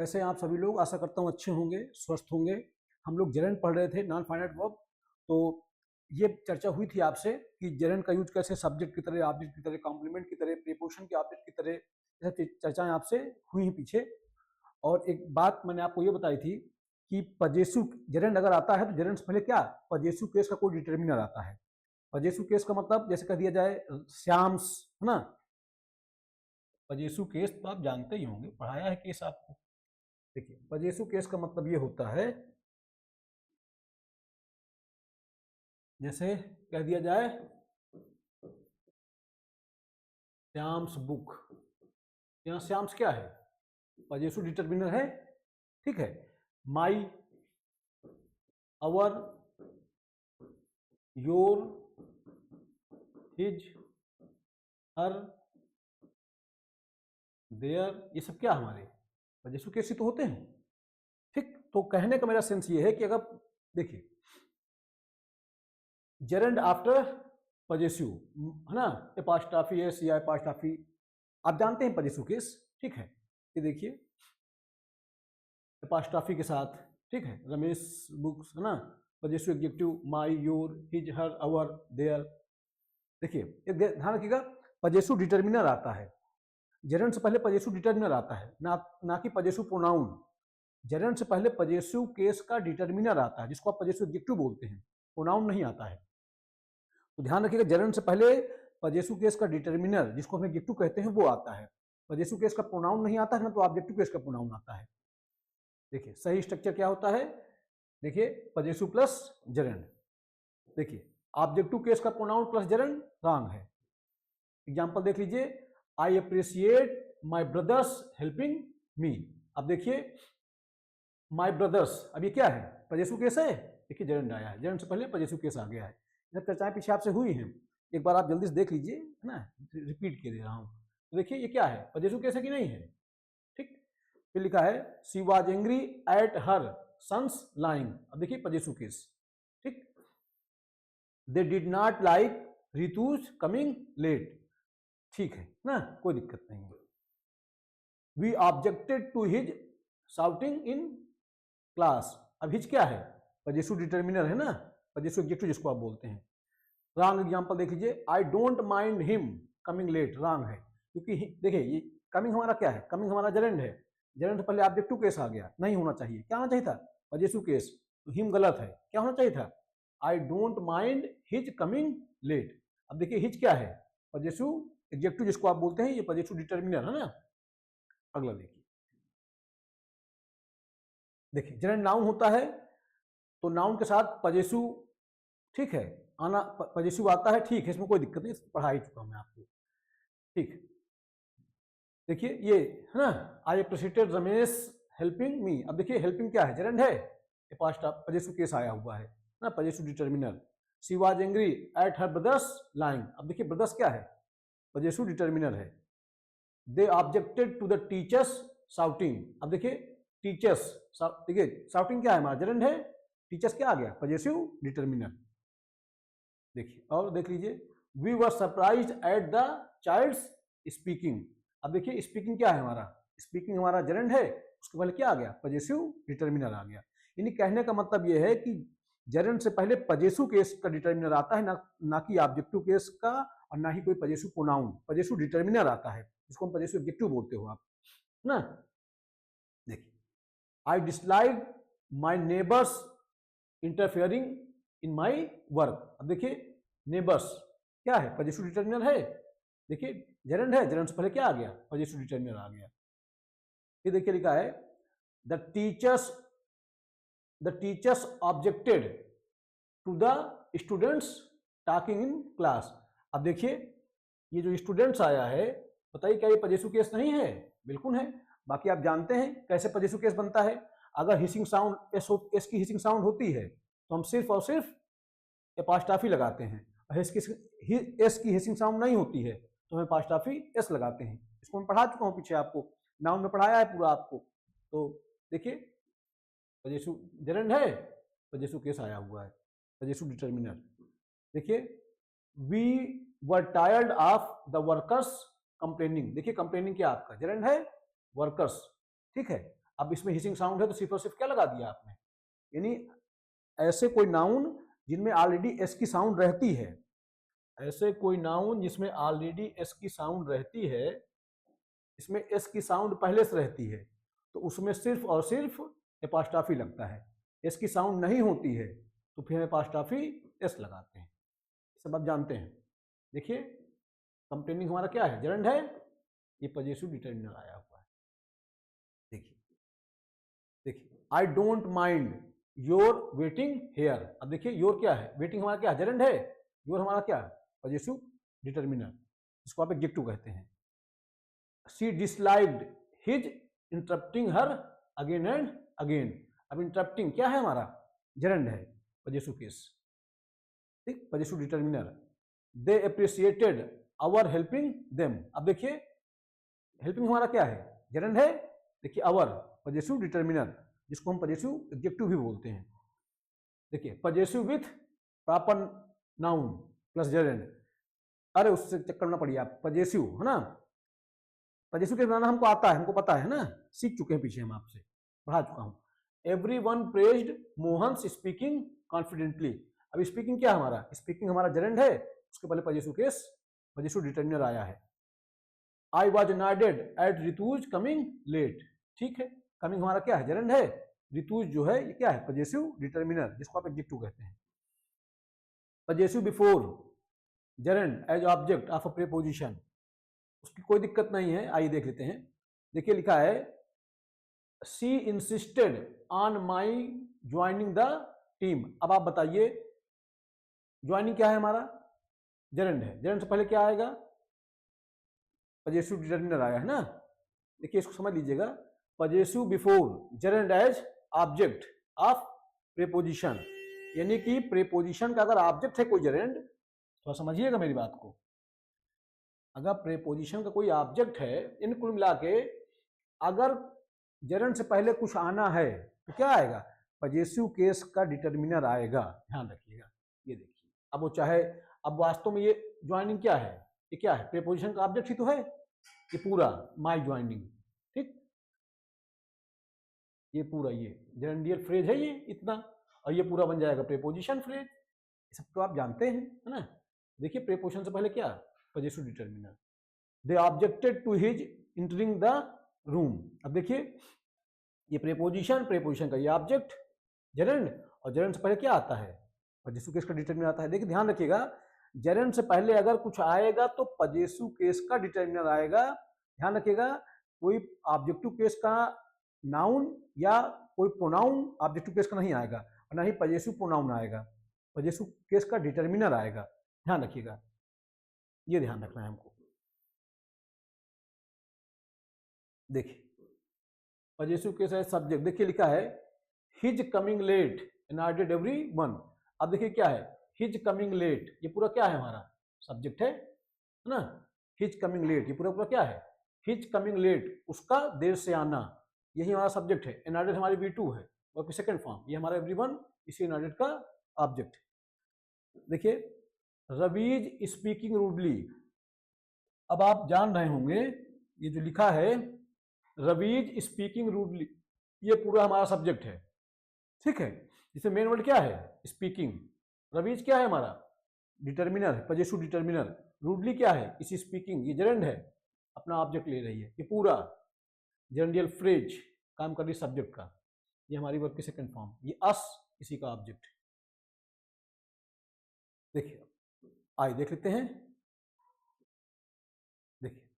कैसे हैं आप सभी लोग? आशा करता हूँ अच्छे होंगे, स्वस्थ होंगे। हम लोग जेरेंड पढ़ रहे थे, नॉन फाइनाइट वर्ब। तो ये चर्चा हुई थी आपसे कि जेरेंड का यूज कैसे सब्जेक्ट की तरह, ऑब्जेक्ट की तरह, कॉम्प्लीमेंट की तरह, प्रीपोजिशन के ऑब्जेक्ट की तरह, ऐसे चर्चाएं आपसे हुई हैं पीछे। और एक बात मैंने आपको ये बताई थी कि पजेसिव जेरेंड अगर आता है तो जेरेंड से पहले क्या पजेसिव केस का कोई डिटर्मिनर आता है। पजेसिव केस का मतलब जैसे कह दिया जाए श्याम्स, है ना। पजेसिव केस तो आप जानते ही होंगे, पढ़ाया है केस आपको। देखिए पजेसिव केस का मतलब ये होता है, जैसे कह दिया जाए श्याम्स बुक। यहाँ श्याम्स क्या है? पजेसिव डिटर्मिनर है, ठीक है। माई, अवर, योर, हिज, हर, देयर, ये सब क्या हमारे पजेसिव केस ही तो होते हैं, ठीक। तो कहने का मेरा सेंस ये है कि अगर देखिए जेरेंड आफ्टर पजेसिव, है ना, एपास्ट्रॉफी एस या एपास्ट्रॉफी, आप जानते हैं पजेसिव केस, ठीक है। ये देखिए एपास्ट्रॉफी के साथ, ठीक है, रमेश बुक्स, है ना, possessive adjective my, your, his, her, our, their. देखिए ध्यान रखिएगा, पजेसिव डिटर्मिनर आता है, जेरेंड से पहले पजेसिव डिटर्मिनर आता है, ना कि पजेसिव प्रोनाउन। जेरेंड से पहले पजेसिव केस का डिटर्मिनर आता है, जिसको आप पजेसिव एडजेक्टिव बोलते हैं, प्रोनाउन नहीं आता है। तो ध्यान रखिएगा, जेरेंड से पहले पजेसिव केस का डिटर्मिनर, जिसको हम एडजेक्टिव कहते हैं, वो आता है। पजेसिव केस का प्रोनाउन नहीं आता है ना, तो ऑब्जेक्टिव केस का प्रोनाउन आता है। देखिए सही स्ट्रक्चर क्या होता है, देखिए पजेसिव प्लस जेरेंड। देखिए ऑब्जेक्टिव केस का प्रोनाउन प्लस जेरेंड रॉन्ग है। एग्जांपल देख लीजिए, I appreciate my brothers helping मी। अब देखिए माय ब्रदर्स, अब ये क्या है? पजेसिव केस है। देखिए जेरेंड आया है, जेरेंड से पहले पजेसिव केस आ गया है। जब चर्चाएं पीछे आपसे हुई हैं, एक बार आप जल्दी से देख लीजिए, है ना, रिपीट कर दे रहा हूं। तो देखिए ये क्या है, पजेसिव केस है कि नहीं है, ठीक। फिर लिखा है she was angry at her son's lying. अब देखिए पजेसिव केस, ठीक। They did not like Ritu's coming late, ठीक है ना, कोई दिक्कत नहीं है। We objected to his shouting in class. अब हिज क्या है? पजेसिव डिटर्मिनर है ना, पजेसिव एडजेक्टिव जिसको आप बोलते हैं। रॉन्ग एग्जांपल देख लीजिए, I don't mind him coming late, wrong है, क्योंकि देखिए ये कमिंग हमारा क्या है? कमिंग हमारा जेरेंड है, जेरेंड से पहले ऑब्जेक्टिव केस आ गया, नहीं होना चाहिए। क्या होना चाहिए था? Possessive case. तो हिम गलत है, क्या होना चाहिए था? I don't mind his coming late. अब देखिए हिज क्या है? पजेसिव एडजेक्टिव जिसको आप बोलते हैं, ये पजेसिव डिटर्मिनर है ना। अगला देखिए जेरेंड नाउन होता है, तो नाउन के साथ पजेसिव, ठीक है, आना पजेसिव आता है, ठीक है, इसमें कोई दिक्कत नहीं, पढ़ा ही चुका मैं आपको, ठीक। देखिए ये है ना, I appreciated Ramesh helping me. अब देखिए हेल्पिंग क्या है? जेरेंड है, पास्ट पजेसिव केस आया हुआ है ना, possessive determiner. She was angry at her brother's lying. अब देखिए ब्रदर्स क्या है? पजेसिव डिटर्मिनर है। They objected to the teacher's shouting. अब देखिए टीचर्स, देखिए शाउटिंग क्या है हमारा? जेरेंड है, टीचर्स क्या आ गया? Possessive determiner. देखिए और देख लीजिए, we were surprise at the child's speaking. अब देखिए स्पीकिंग क्या है हमारा? स्पीकिंग हमारा जेरेंड है, उसके पहले क्या आ गया? पजेसिव डिटर्मिनर आ गया। यानी कहने का मतलब यह है कि जेरेंड से पहले पजेसिव केस का डिटर्मिनर आता है, ना कि ऑब्जेक्टिव केस का, और ना ही कोई पजेसिव प्रोनाउन। पजेसिव डिटर्मिनर आता है, जिसको हम पजेसिव एडजेक्टिव बोलते हो आप, ना। देखिए I dislike my neighbours interfering in my work. अब देखिए नेबर्स क्या है? पजेसिव डिटर्मिनर है। देखिए जेरेंड है, जेरेंड से पहले क्या आ गया? पजेसिव डिटर्मिनर आ गया। ये देखिए लिखा है the teachers objected to the students talking in class. अब देखिए ये जो स्टूडेंट्स आया है, बताइए क्या ये पजेसिव केस नहीं है? बिल्कुल है। बाकी आप जानते हैं कैसे पजेसिव केस बनता है। अगर हिसिंग साउंड एस की हिसिंग साउंड होती है तो हम सिर्फ और सिर्फ एपास्ट्रॉफी लगाते हैं, और एस की हिसिंग साउंड नहीं होती है तो हम एपास्ट्रॉफी एस लगाते हैं। इसको मैं पढ़ा चुका हूँ पीछे आपको, नाउन में पढ़ाया है पूरा आपको। तो देखिए पजेसिव जेरेंड है, पजेसिव केस आया हुआ है, पजेसिव डिटर्मिनर। देखिए we were tired of the workers complaining. देखिए कंप्लेनिंग क्या आपका? जेरेंड है, वर्कर्स, ठीक है। अब इसमें हिसिंग साउंड है तो सिर्फ और सिर्फ क्या लगा दिया आपने, यानी ऐसे कोई नाउन जिनमें ऑलरेडी एस की साउंड रहती है, ऐसे कोई नाउन जिसमें ऑलरेडी एस की साउंड रहती है, इसमें एस की साउंड पहले से रहती है, तो उसमें सिर्फ और सिर्फ एपॉस्ट्रॉफी लगता है। एस की साउंड नहीं होती है तो फिर एपॉस्ट्रॉफी एस लगाते हैं, सब आप जानते हैं। देखिए कंप्लेनिंग हमारा क्या है, जरंड है, ये पॉजिटिव डिटरमिनर आया हुआ है। देखिए देखिए I don't mind your waiting hair. अब देखिए योर क्या है, वेटिंग हमारा क्या है, जरंड है, योर हमारा क्या है, पॉजिटिव डिटरमिनर, इसको आप एडजेक्टिव कहते हैं। She disliked his interrupting her again and again. अब इंटरप्टिंग क्या है हमारा, जरंड है, पॉजिटिव केस, ठीक, positive determiner. They appreciated our helping them. अब देखिए हेल्पिंग हमारा क्या है, जरंड है, देखिए आवर पॉजिटिव डिटरमिनर, जिसको हम पॉजिटिव एडजेक्टिव भी बोलते हैं। देखिए positive with proper noun plus gerund, अरे उससे चेक करना पड़ेगा आप, पॉजिटिव है ना, पॉजिटिव के बनाना हमको आता है, हमको पता है ना, सीख चुके हैं, पीछे हम आपसे पढ़ा चुका हूं। Everyone praised Mohan speaking confidently. अब स्पीकिंग क्या हमारा, स्पीकिंग हमारा जरंड है, उसके पहले पॉजिटिव केस पॉजिटिव डिटरमिनर आया है। I was annoyed at Ritu's coming late, ठीक है, कमिंग हमारा क्या है, जरंड है, रितुज जो है ये क्या है, पॉजिटिव डिटरमिनर, जिसको आप एडजेक्टिव कहते हैं। Positive before gerund as object of a preposition, उसकी कोई दिक्कत नहीं है, आइए देख लेते हैं। देखिए लिखा है she insisted on my joining the team. अब आप बताइए ज्वाइनिंग क्या है हमारा, जरंड है, जरंड से पहले क्या आएगा, पॉजिटिव डिटरमिनर आया है ना। देखिए इसको समझ लीजिएगा, positive before gerund as object of preposition, यानी कि प्रीपोजिशन का अगर ऑब्जेक्ट है कोई जरंड, तो समझिएगा मेरी बात को, अगर प्रीपोजिशन का कोई ऑब्जेक्ट है, इन कुल मिला के अगर जरंड से पहले कुछ आना है तो क्या आएगा, पॉजिटिव केस का डिटरमिनर आएगा, ध्यान रखिएगा। ये देखिए अब वो चाहे, अब वास्तव में ये ज्वाइनिंग क्या है, ये क्या है, प्रीपोजिशन का ऑब्जेक्ट ही तो है, ये पूरा माई ज्वाइनिंग, ठीक, ये पूरा ये जरंडियल फ्रेज है ये इतना, और ये पूरा बन जाएगा प्रीपोजिशन फ्रेज, ये सब तो आप जानते हैं, है ना। देखिए प्रीपोजिशन से पहले क्या, positive determiner. They objected to his entering the room. अब देखिए ये प्रीपोजिशन, प्रीपोजिशन का ये ऑब्जेक्ट जरंड, और जरंड से पहले क्या आता है, पॉजिटिव केस का डिटरमिनर आता है। देखिए ध्यान रखिएगा, जरंड से पहले अगर कुछ आएगा तो पॉजिटिव केस का डिटरमिनर आएगा, ध्यान रखिएगा। कोई ऑब्जेक्टिव केस का नाउन या कोई प्रोनाउन ऑब्जेक्टिव केस का नहीं आएगा, और ना ही पॉजिटिव प्रोनाउन आएगा, पॉजिटिव केस का डिटरमिनर आएगा, ध्यान रखिएगा, ये ध्यान रखना है हमको। देखिए पॉजिटिव केस है सब्जेक्ट, देखिए लिखा है हिज कमिंग लेट अनॉयडेड एवरीवन। अब देखिए क्या है, हिज कमिंग लेट, ये पूरा क्या है हमारा, सब्जेक्ट है ना, हिज कमिंग लेट, ये पूरा पूरा क्या है, हिज कमिंग लेट, उसका देर से आना, यही हमारा सब्जेक्ट है। अनॉयडेड हमारी V2 है, वर्ब की सेकंड फॉर्म, ये हमारा एवरीवन इसी अनॉयडेड का ऑब्जेक्ट है। देखिए रवीज स्पीकिंग रूडली, अब आप जान रहे होंगे ये जो लिखा है रवीज स्पीकिंग रूडली, ये पूरा हमारा सब्जेक्ट है, ठीक है, जिसमें मेन वर्ड क्या है, स्पीकिंग। रवीज क्या है हमारा, डिटरमिनर है, पॉजिटिव डिटरमिनर। रूडली क्या है, इसी स्पीकिंग, ये जरंड है, अपना ऑब्जेक्ट ले रही है, ये पूरा जरंडियल फ्रेज काम कर रही सब्जेक्ट का, ये हमारी वर्ब की सेकंड फॉर्म, ये अस इसी का ऑब्जेक्ट। देखिए आइए देख लेते हैं, देखिए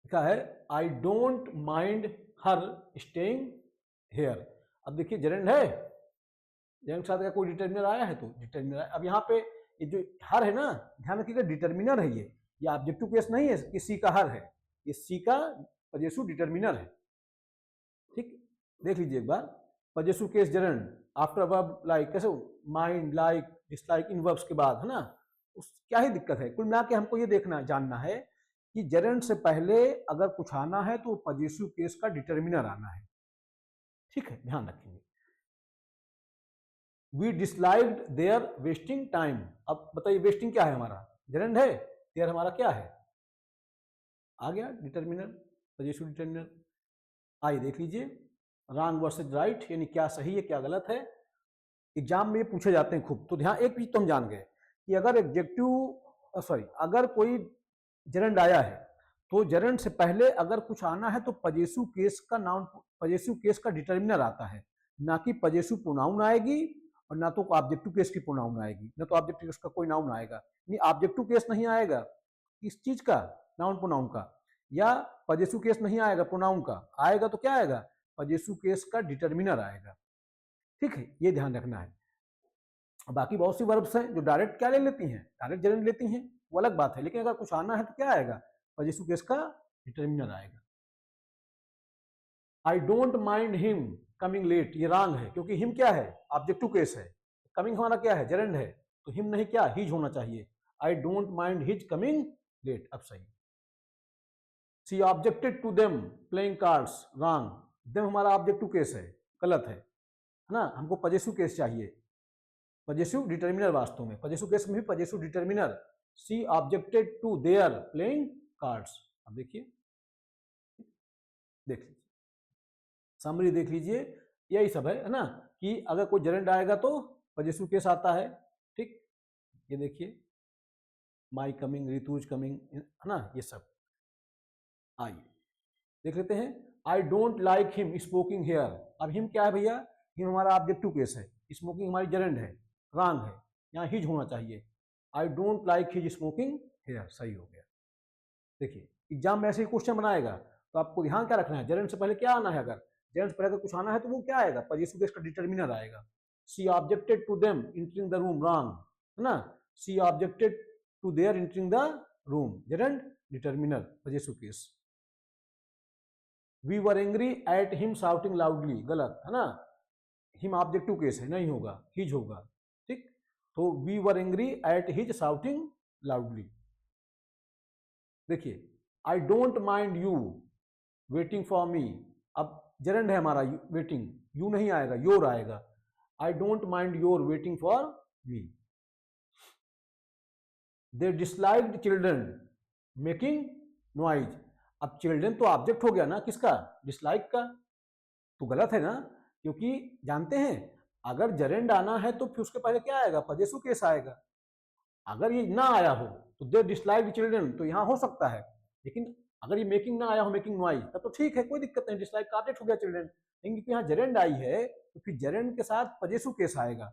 लिखा है आई don't mind her staying here. अब देखिए जरंड है, जरंड के साथ कोई डिटरमिनर आया है तो डिटरमिनर। अब यहाँ पे ये जो हर है ना, ध्यान रखिएगा डिटरमिनर है, ये ऑब्जेक्टिव केस नहीं है कि सी का हर है, ये सी का पॉजिटिव डिटरमिनर है, ठीक, देख लीजिए एक बार। Positive case gerund after verb like, कैसे माइंड, लाइक, डिसलाइक, इन वर्ब्स के बाद, है ना, उस क्या ही दिक्कत है। कुल मिला के हमको ये देखना जानना है कि जरंड से पहले अगर कुछ आना है तो पॉजिटिव केस का डिटरमिनर आना है, ठीक है, ध्यान रखेंगे। We disliked their wasting time. अब बताइए वेस्टिंग क्या है हमारा, जरंड है, देयर हमारा क्या है, आ गया डिटरमिनर, पजेसिव डिटरमिनर। आइए देख लीजिए, रॉन्ग वर्सेज राइट, यानी क्या सही है क्या गलत है। एग्जाम में ये पूछे जाते हैं खूब। तो ध्यान, एक चीज तो हम जान गए कि अगर एडजेक्टिव सॉरी अगर कोई जेरेंड आया है तो जेरेंड से पहले अगर कुछ आना है तो पजेसिव केस का नाउन, पजेसिव केस का डिटरमिनर आता है, ना कि पजेसिव प्रोनाउन आएगी और ना तो ऑब्जेक्टिव केस की प्रोनाउन आएगी, ना तो ऑब्जेक्टिव केस का कोई नाउन आएगा। नहीं, ऑब्जेक्टिव केस नहीं आएगा किस चीज का, नाउन प्रोनाउन का, या पजेसिव केस नहीं आएगा प्रोनाउन का, आएगा तो क्या आएगा, पजेसिव केस का डिटरमिनर आएगा। ठीक है, ये ध्यान रखना है। बाकी बहुत सी वर्ब्स हैं जो डायरेक्ट क्या ले लेती हैं, डायरेक्ट जेरेंड लेती हैं, वो अलग बात है, लेकिन अगर कुछ आना है तो क्या आएगा, पजेसिव केस का डिटरमिनर आएगा। I don't mind him coming late, ये रॉन्ग है क्योंकि हिम क्या है, ऑब्जेक्टिव केस है, कमिंग हमारा क्या है, जेरेंड है, तो हिम नहीं क्या, हिज होना चाहिए। I don't mind his coming late, अब सही। She objected to them playing cards, wrong, them हमारा ऑब्जेक्टिव केस है, गलत है ना, हमको पजेसिव केस चाहिए, पजेसिव डिटरमिनर वास्तव में, पजेसिव केस में भी possessive determiner. She objected to their playing cards. अब देखिए, देख लीजिए समरी, देख लीजिए, यही सब है ना, कि अगर कोई जेरेंड आएगा तो पजेसिव केस आता है। ठीक, ये देखिए, माई कमिंग, रितुज कमिंग, है ना, ये सब। आइए देख लेते हैं, I don't like him smoking here. अब हिम क्या है भैया, हिम हमारा ऑब्जेक्टिव केस है, स्मोकिंग हमारी जेरेंड है, रॉन्ग है, यहाँ हिज होना चाहिए। I don't like his smoking here, सही हो गया। देखिए एग्जाम में ऐसे ही क्वेश्चन बनाएगा तो आपको ध्यान क्या रखना है, जेरेंड से पहले क्या आना है, अगर जेरेंड से पहले अगर कुछ आना है तो वो क्या आएगा, पजेसिव केस का डिटरमिनर आएगा। She objected to them entering the room, wrong है ना, she objected to their entering the room, gerund determiner possessive case. We were angry at him shouting loudly, गलत है ना, हिम ऑब्जेक्टिव केस है, नहीं होगा, हिज होगा। ठीक, तो we were angry at his shouting loudly. देखिए, I don't mind you waiting for me, अब जेरेंड है हमारा वेटिंग, यू नहीं आएगा, योर आएगा। I don't mind your waiting for me. They disliked children making noise, अब चिल्ड्रन तो object हो गया ना किसका, डिसलाइक का, तो गलत है ना, क्योंकि जानते हैं अगर जेरेंड आना है तो फिर उसके पहले क्या आएगा, पजेसिव केस आएगा। अगर ये ना आया हो तो दे डिसलाइक्ड चिल्ड्रन, तो यहाँ हो सकता है, लेकिन अगर ये मेकिंग ना आया हो, मेकिंग नॉइज, तब तो ठीक है, कोई दिक्कत नहीं, डिसलाइक का ऑब्जेक्ट हो गया चिल्ड्रन। लेकिन यहाँ जेरेंड आई है तो फिर जेरेंड के साथ पजेसिव केस आएगा।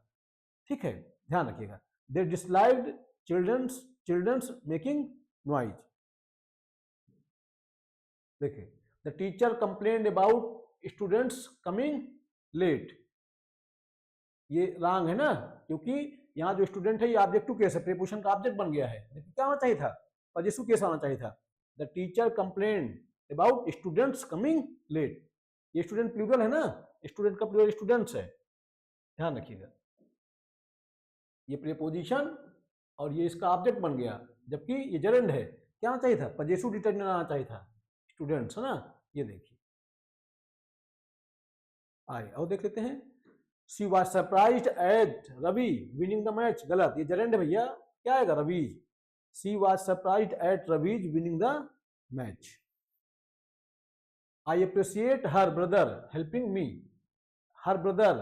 ठीक है, ध्यान रखिएगा, they disliked children's, children's making noise. देखिए, the teacher complained about students coming late, ये रॉन्ग है ना, क्योंकि यहाँ जो स्टूडेंट है ये ऑब्जेक्टिव केस है, प्रीपोजिशन का ऑब्जेक्ट बन गया है, लेकिन क्या होना चाहिए था, पजेसिव केस आना चाहिए था। The teacher complained about students coming late, ये स्टूडेंट प्लूरल है ना, स्टूडेंट का प्लूरल स्टूडेंट्स है, ध्यान रखिएगा, ये प्रीपोजिशन और ये इसका ऑब्जेक्ट बन गया, जबकि ये जेरेंड है, क्या आना चाहिए था, पजेसिव डिटरमिनर आना चाहिए था, स्टूडेंट्स है ना। ये देखिए, आए और देख लेते हैं, she was surprised at Ravi winning the match, गलत, ये जेरेंड है भैया, क्या आएगा, Ravi's. She was surprised at Ravi's winning the match. I appreciate her brother helping me, her brother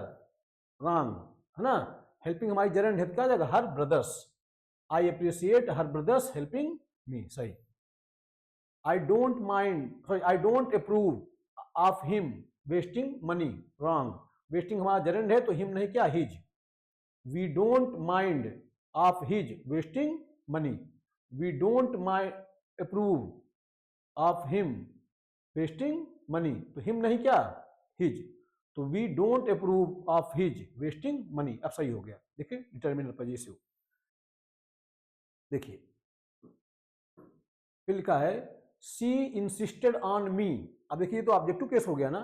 wrong है ना, हेल्पिंग हमारी जेरेंड है, क्या जाएगा, her brother's. I appreciate her brother's helping me, सही। I don't mind, sorry I don't approve of him wasting money, wrong, wasting हमारा gerund है तो हिम नहीं, क्या, his. We don't mind of his wasting money, we don't mind approve of him wasting money, तो him नहीं, क्या, his, तो we don't approve of his wasting money, अब सही हो गया। देखिए डिटरमिनर पजेसिव। देखिए फिर लिखा है, शी इंसिस्टेड ऑन मी, अब देखिए ये तो ऑब्जेक्टिव केस हो गया ना,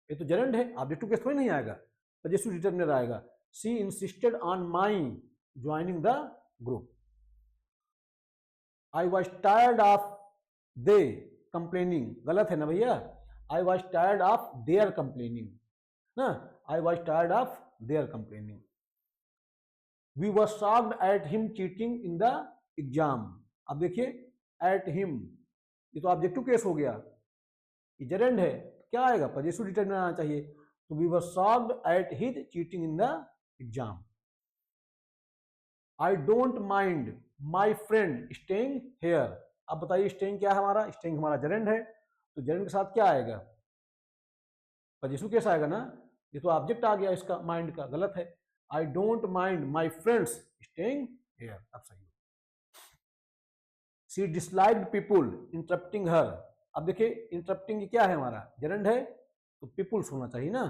ये तो जेरेंड है, ऑब्जेक्टिव केस थोड़ी नहीं आएगा, पजेसिव डिटरमिनर आएगा। She insisted on my joining the group. I was tired of they complaining, गलत है ना भैया, I was tired of their complaining ना, I was tired of their complaining. We were shocked at him cheating in the exam, अब देखिए at him, ये तो objective case हो गया, ये जेरेंड है, क्या आएगा? पजेसिव डिटरमिनर आना चाहिए। तो we were shocked at his cheating in the exam. I don't mind my friend staying here. अब बताइए स्टेइंग क्या है हमारा? स्टेइंग हमारा जेरेंड है, तो जेरेंड के साथ क्या आएगा? पजेसिव केस आएगा ना। ये तो ऑब्जेक्ट आ गया इसका, माइंड का, गलत है। आई don't mind my friends staying here, अब सही है। शी डिसलाइक्ड पीपुल इंटरप्टिंग हर। अब देखिए इंटरप्टिंग क्या है हमारा? जेरेंड है, तो पीपुल्स होना चाहिए ना,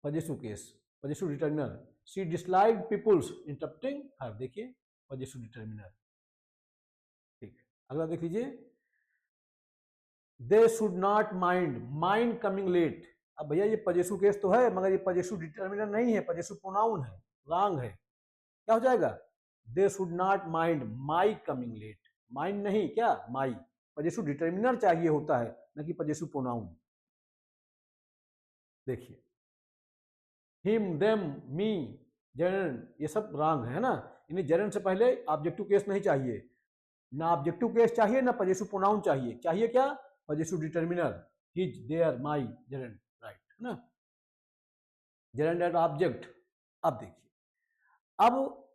possessive case, possessive determiner. She disliked people's interrupting her, देखिए पजेसिव डिटरमिनर। ठीक, अगला देख लीजिए। They should not mind mind coming late. अब भैया ये पजेसिव केस तो है, मगर ये पजेसिव डिटरमिनर नहीं है, पजेसिव प्रोनाउन है, रॉन्ग है। क्या हो जाएगा? They should not mind my coming late. Mind नहीं, क्या? माई। पजेसिव डिटरमिनर चाहिए होता है, न कि पजेसिव प्रोनाउन। देखिए हिम, देम, मी, जेरन, ये सब रॉन्ग है ना। इन्हें जेरन से पहले ऑब्जेक्टिव केस नहीं चाहिए, ना ऑब्जेक्टिव केस चाहिए, ना पजेसिव प्रोनाउन चाहिए। चाहिए क्या? Possessive determiner, his, their, my, gerund, right है ना, जेरन एट ऑब्जेक्ट। अब देखिए, अब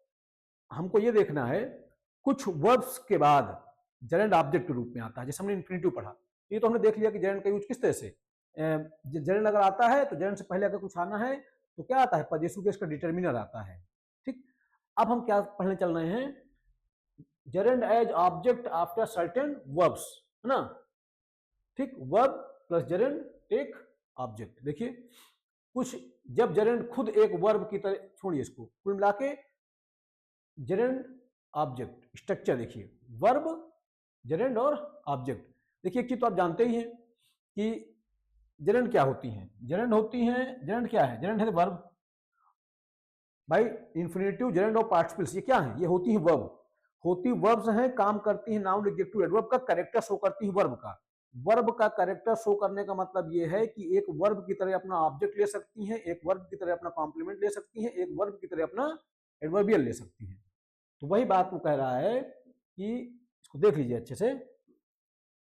हमको ये देखना है कुछ वर्ब्स के बाद जेरेंड ऑब्जेक्ट के रूप में आता है। जैसे हमने इन्फिनिटिव पढ़ा, ये तो हमने देख लिया कि जेरेंड का यूज किस तरह से। जेरेंड अगर आता है तो जेरेंड से पहले अगर कुछ आना है तो क्या आता है? पजेसिव केस का डिटरमिनर आता है। ठीक, अब हम क्या पढ़ने चल रहे हैं? Gerund as object after certain verbs, है ना। ठीक, verb plus gerund take object. देखिए कुछ, जब जेरेंड खुद एक वर्ब की तरह, छोड़िए इसको, कुल मिला के जेरेंड ऑब्जेक्ट स्ट्रक्चर देखिए, वर्ब, जेरेंड और ऑब्जेक्ट। देखिए एक चीज तो आप जानते ही हैं कि जेरेंड क्या होती हैं? जेरेंड होती हैं, जेरेंड क्या है? जेरेंड है वर्ब भाई। इन्फिनिटिव, जेरेंड और पार्टिसिपल्स ये क्या है? ये होती हैं वर्ब। होती वर्ब्स हैं, काम करती हैं नाउन एडजेक्टिव एडवर्ब का कैरेक्टर शो करती है वर्ब का। वर्ब का कैरेक्टर शो करने का मतलब ये है कि एक वर्ब की तरह अपना ऑब्जेक्ट ले सकती हैं, एक वर्ब की तरह अपना कॉम्प्लीमेंट ले सकती हैं, एक वर्ब की तरह अपना एडवर्बियल ले सकती हैं। तो वही बात वो कह रहा है कि इसको देख लीजिए अच्छे से,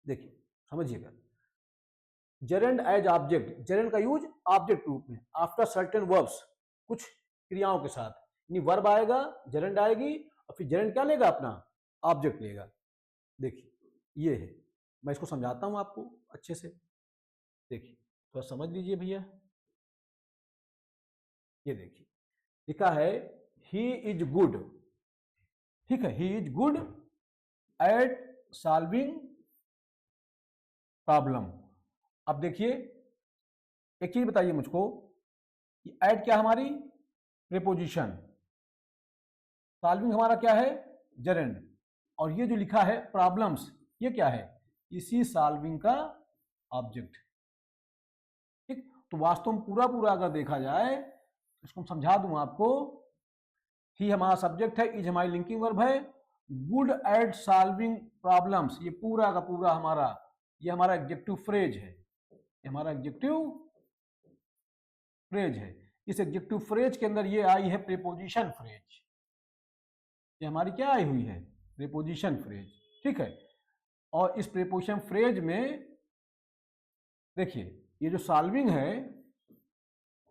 देखिए समझिएगा। जेरेंड एज ऑब्जेक्ट, जेरेंड का यूज ऑब्जेक्ट रूप में आफ्टर सर्टेन वर्ब्स, कुछ क्रियाओं के साथ। यानी वर्ब आएगा, जेरेंड आएगी, और फिर जेरेंड क्या लेगा? अपना ऑब्जेक्ट लेगा। देखिए ये है, मैं इसको समझाता हूं आपको अच्छे से। देखिए थोड़ा समझ लीजिए भैया। ये देखिए लिखा है ही इज गुड। ठीक है, he is good at solving problem. अब देखिए एक चीज बताइए मुझको कि एट क्या हमारी? प्रीपोजिशन। सॉल्विंग हमारा क्या है? जेरेंड। और ये जो लिखा है प्रॉब्लम्स, ये क्या है? इसी सॉल्विंग का ऑब्जेक्ट। ठीक, तो वास्तव में पूरा पूरा अगर देखा जाए, इसको समझा दूं आपको। ही हमारा सब्जेक्ट है, इज हमारी लिंकिंग वर्ब है, गुड एट सॉल्विंग प्रॉब्लम्स ये पूरा का पूरा हमारा, ये हमारा एडजेक्टिव फ्रेज है, ये हमारा एडजेक्टिव फ्रेज है। इस एडजेक्टिव फ्रेज के अंदर ये आई है प्रीपोजिशन फ्रेज, ये हमारी क्या आई हुई है? Preposition phrase. ठीक है, और इस प्रीपोजिशन फ्रेज में देखिए ये जो सॉल्विंग है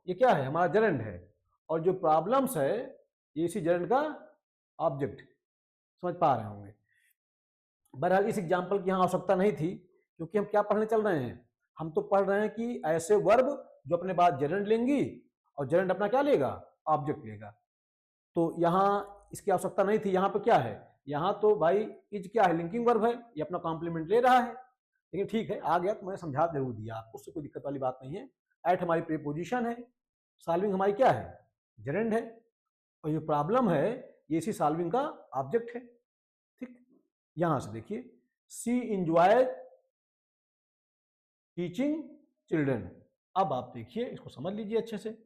ये क्या है? हमारा जेरेंड है, और जो प्रॉब्लम्स है ये इसी जेरेंड का ऑब्जेक्ट। समझ पा रहे होंगे। बहरहाल इस एग्जाम्पल की यहाँ आवश्यकता नहीं थी, क्योंकि हम क्या पढ़ने चल रहे हैं? हम तो पढ़ रहे हैं कि ऐसे वर्ब जो अपने बाद जेरेंड लेंगी, और जेरेंड अपना क्या लेगा? ऑब्जेक्ट लेगा। तो यहाँ इसकी आवश्यकता नहीं थी। यहाँ पे क्या है? यहाँ तो भाई इज क्या है? लिंकिंग वर्ब है, ये अपना कॉम्प्लीमेंट ले रहा है। लेकिन ठीक है, आ गया तो मैंने समझा जरूर दिया आपको, उससे कोई दिक्कत वाली बात नहीं है। एट हमारी प्रीपोजिशन है, सॉल्विंग हमारी क्या है? जेरेंड है, और ये प्रॉब्लम है ये इसी सॉल्विंग का ऑब्जेक्ट है। ठीक, यहां से देखिए सी इंजॉय टीचिंग चिल्ड्रन। अब आप देखिए इसको समझ लीजिए अच्छे से।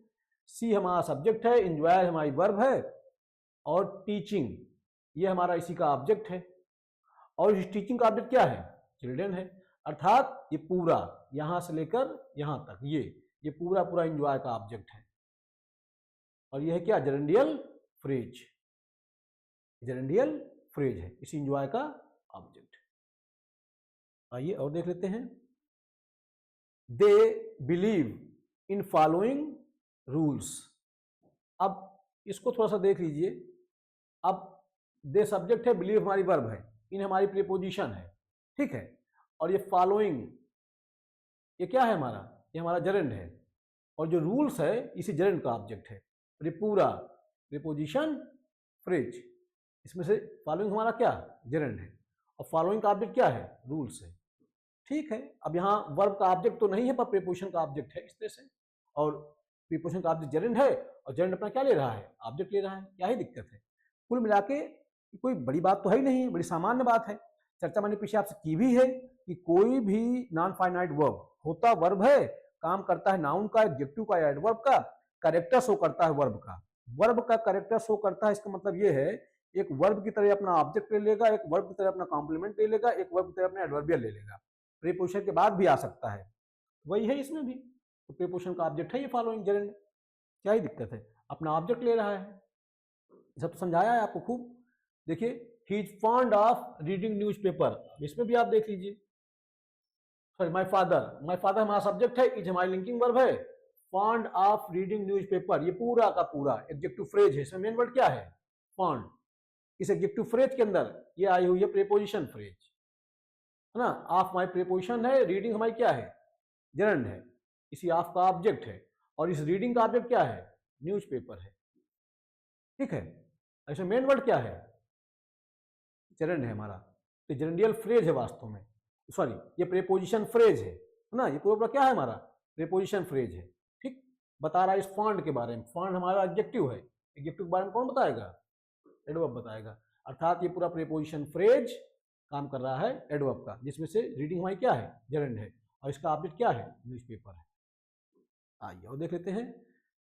सी हमारा सब्जेक्ट है, इंजॉय हमारी वर्ब है, और टीचिंग ये हमारा इसी का ऑब्जेक्ट है। और इस टीचिंग का ऑब्जेक्ट क्या है? चिल्ड्रन है। अर्थात ये पूरा यहां से लेकर यहां तक ये पूरा पूरा इंजॉय का ऑब्जेक्ट है। और ये है क्या? जेरेंडियल फ्रेज। जेरेंडियल फ्रेज है इसी इंजॉय का ऑब्जेक्ट। आइए और देख लेते हैं। They believe in following rules. अब इसको थोड़ा सा देख लीजिए। अब दे सब्जेक्ट है, बिलीव हमारी वर्ब है, इन हमारी प्रीपोजिशन है, ठीक है। और ये फॉलोइंग ये क्या है हमारा, ये हमारा जेरेंड है। और जो रूल्स है इसी जेरेंड का ऑब्जेक्ट है। और ये पूरा प्रीपोजिशन फ्रेज, इसमें से फॉलोइंग हमारा क्या जेरेंड है, और फॉलोइंग का ऑब्जेक्ट क्या है, रूल्स है, ठीक है। अब यहाँ वर्ब का ऑब्जेक्ट तो नहीं है पर प्रीपोजिशन का ऑब्जेक्ट है इस तरह से, और प्रीपोजिशन का ऑब्जेक्ट जेरेंड है, और जेरेंड अपना क्या ले रहा है, ऑब्जेक्ट ले रहा है। क्या ही दिक्कत है। कुल मिला के कोई बड़ी बात तो है ही नहीं, बड़ी सामान्य बात है। चर्चा मैंने पीछे आपसे की भी है कि कोई भी नॉन फाइनाइट वर्ब होता वर्ब है, काम करता है नाउन का, एडजेक्टिव का या एडवर्ब का, कैरेक्टर शो करता है वर्ब का। वर्ब का कैरेक्टर शो करता है, इसका मतलब ये है एक वर्ब की तरह अपना ऑब्जेक्ट ले लेगा, एक वर्ब की तरह अपना कॉम्प्लीमेंट ले लेगा, एक वर्ब की तरह अपना एडवर्बियल ले लेगा। प्रीपोजिशन के बाद भी आ सकता है, वही है इसमें भी। तो प्रीपोजिशन का ऑब्जेक्ट है ये फॉलोइंग जेरेंड, क्या ही दिक्कत है, अपना ऑब्जेक्ट ले रहा है। सब तो समझाया है आपको खूब। देखिए, he is fond of reading newspaper, इसमें भी आप देख लीजिए। सॉरी, माय फादर हमारा सब्जेक्ट है, इज हमारी लिंकिंग वर्ब है। फॉन्ड ऑफ रीडिंग न्यूज़पेपर, ये पूरा का पूरा एडजेक्टिव फ्रेज है। इसमें मेन वर्ड क्या है, फॉन्ड। इस एडजेक्टिव फ्रेज के अंदर ये आई हुई है प्रीपोजिशन फ्रेज, है ना। ऑफ हमारी प्रीपोजिशन है, रीडिंग हमारी क्या है, जेरेंड है, इसी ऑफ का ऑब्जेक्ट है, और इस रीडिंग का ऑब्जेक्ट क्या है, न्यूज़पेपर है, ठीक है। ऐसे मेन वर्ड क्या है, जेरेंड है हमारा। तो जेरेंडियल फ्रेज है वास्तव में, सॉरी ये प्रीपोजिशन फ्रेज है ना। ये पूरा क्या है हमारा, प्रीपोजिशन फ्रेज है, ठीक। बता रहा है इस फॉन्ड के बारे में। फॉन्ड हमारा एडजेक्टिव है, एडजेक्टिव के बारे में कौन बताएगा, एडवर्ब बताएगा। अर्थात ये पूरा प्रीपोजिशन फ्रेज काम कर रहा है एडवर्ब का, जिसमें से रीडिंग हमारी क्या है, जेरेंड है, और इसका ऑब्जेक्ट क्या है, न्यूज़पेपर है। आइए और देख लेते हैं।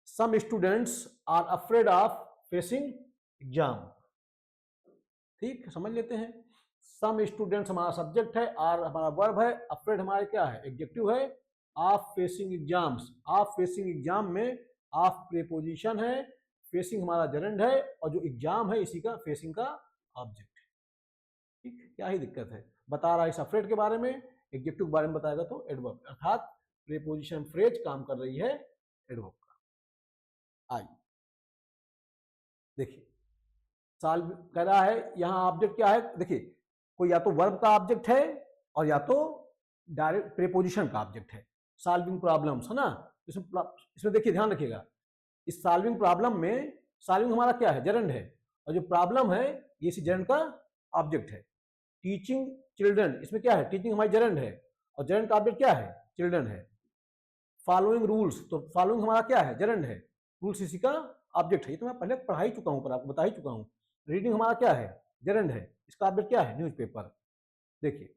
Some students are afraid of facing exam, ठीक, समझ लेते हैं। सम स्टूडेंट्स हमारा सब्जेक्ट है, आर हमारा वर्ब है, अफ्रेड हमारे क्या है, एडजेक्टिव है, of facing exams. Of facing exam में ऑफ प्रीपोजिशन है, फेसिंग हमारा जेरेंड है, और जो एग्जाम है इसी का फेसिंग का ऑब्जेक्ट है, ठीक। क्या ही दिक्कत है, बता रहा है इस अफ्रेड के बारे में, एडजेक्टिव के बारे में बताएगा तो एडवर्ब, अर्थात प्रीपोजिशन फ्रेज काम कर रही है एडवर्ब का। आइए देखिए, सॉल्व कह रहा है यहाँ ऑब्जेक्ट क्या है। देखिए, कोई या तो वर्ब का ऑब्जेक्ट है और या तो डायरेक्ट प्रीपोजिशन का ऑब्जेक्ट है। सॉल्विंग प्रॉब्लम्स है ना, इसमें देखिए ध्यान रखिएगा, इस सॉल्विंग प्रॉब्लम में सॉल्विंग हमारा क्या है, जेरेंड है, और जो प्रॉब्लम है ये इसी जेरेंड का ऑब्जेक्ट है। टीचिंग चिल्ड्रन, इसमें क्या है, टीचिंग हमारी जेरेंड है, और जेरेंड का ऑब्जेक्ट क्या है, चिल्ड्रन है। फॉलोइंग रूल्स, तो फॉलोइंग हमारा क्या है, जेरेंड है, रूल्स इसी का ऑब्जेक्ट है। ये तो मैं पहले पढ़ा ही चुका हूं, पर आपको बता ही चुका हूं। रीडिंग हमारा क्या है, जेरेंड है, इसका ऑब्जेक्ट क्या है, न्यूज़पेपर। देखिए,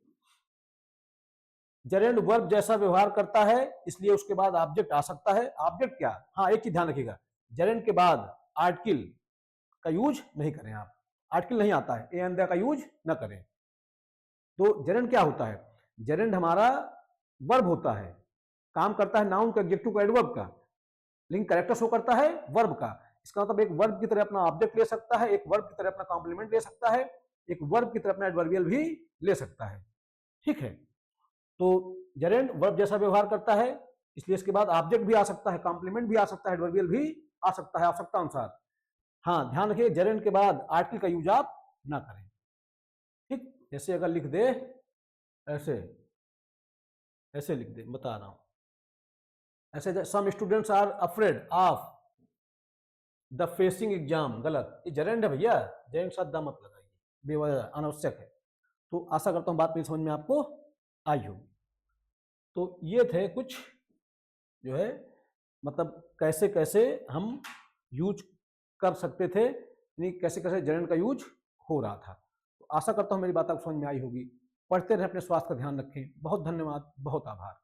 जेरेंड वर्ब जैसा व्यवहार करता है, इसलिए उसके बाद ऑब्जेक्ट आ सकता है। ऑब्जेक्ट क्या, हाँ एक चीज ध्यान रखिएगा, जेरेंड के बाद आर्टिकल का यूज नहीं करें आप, आर्टिकल नहीं आता है, ए एंड द का यूज ना करें। तो जेरेंड क्या होता है, जेरेंड हमारा वर्ब होता है, काम करता है नाउन का, एडजेक्टिव का, एडवर्ब का, लेकिन कैरेक्टर शो करता है वर्ब का। इसका मतलब एक वर्ब की तरह अपना ऑब्जेक्ट ले सकता है, एक वर्ब की तरह अपना कॉम्प्लीमेंट ले सकता है, एक वर्ब की तरह अपना एडवर्बियल भी ले सकता है, ठीक है। तो जेरेंड वर्ब जैसा व्यवहार करता है, इसलिए इसके बाद ऑब्जेक्ट भी आ सकता है, कॉम्प्लीमेंट भी आ सकता है, एडवर्बियल भी आ सकता है आवश्यकता अनुसार। हाँ ध्यान रखिए, जेरेंड के बाद आर्टिकल का यूज आप ना करें, ठीक। जैसे अगर लिख दे ऐसे, ऐसे लिख दे, बता रहा हूं ऐसे, some students are afraid of the facing exam, गलत, ये जेरेंड है भैया, जेरेंड साथ द मत लगाइए, बेवजह अनावश्यक है। तो आशा करता हूं बात मेरी समझ में आपको आई होगी। तो ये थे कुछ जो है मतलब कैसे कैसे हम यूज कर सकते थे, यानी कैसे कैसे जेरेंड का यूज हो रहा था। तो आशा करता हूं मेरी बात आपको समझ में आई होगी। पढ़ते रहें, अपने स्वास्थ्य का ध्यान रखें। बहुत धन्यवाद, बहुत आभार।